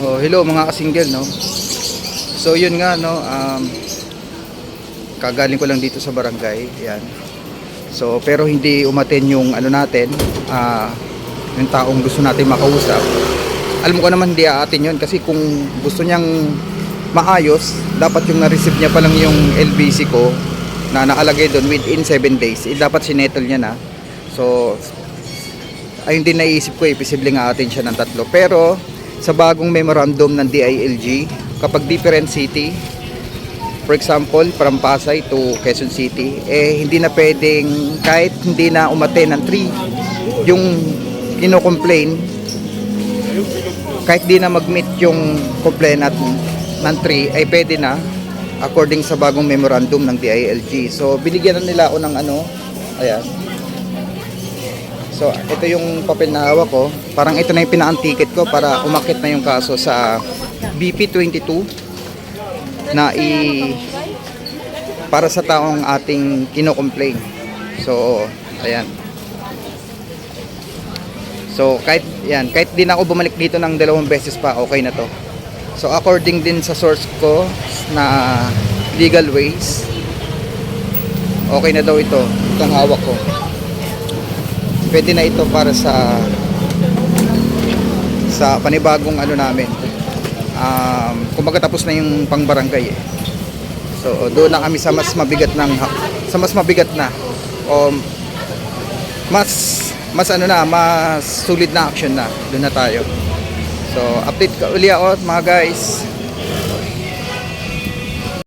Oh, hello mga kasingle, no. So yun nga, no, kagaling ko lang dito sa barangay, yan. So pero hindi umaten yung ano natin, yung taong gusto natin makausap. Alam ko naman hindi aatin yun kasi kung gusto niyang maayos, dapat yung na-receive niya pa lang yung LBC ko na nakalagay doon within 7 days. Dapat sinettle niya na. So ayun din naisip ko, posibleng aatin siya ng tatlo. Pero sa bagong memorandum ng DILG, kapag different city, for example from Pasay to Quezon City, hindi na pwedeng, kahit hindi na umaten ng 3 yung kino-complain, kahit di na mag-meet yung complainant ng 3, ay pwede na according sa bagong memorandum ng DILG. So binigyan na nila ako ng ano, ayan. So ito yung papel na hawak ko. Parang ito na yung pina-ticket ko para umakit na yung kaso sa BP22 na para sa taong ating kino-complain. So ayan. So kahit di na ako bumalik dito ng 2 beses pa, okay na to. So according din sa source ko na legal ways, okay na daw itong hawak ko. Pwede na ito para sa panibagong ano namin. Kumbaga tapos na yung pangbarangay. So doon na kami sa mas mabigat na o mas sulit na action na. Doon na tayo. So update ka uli ako mga guys.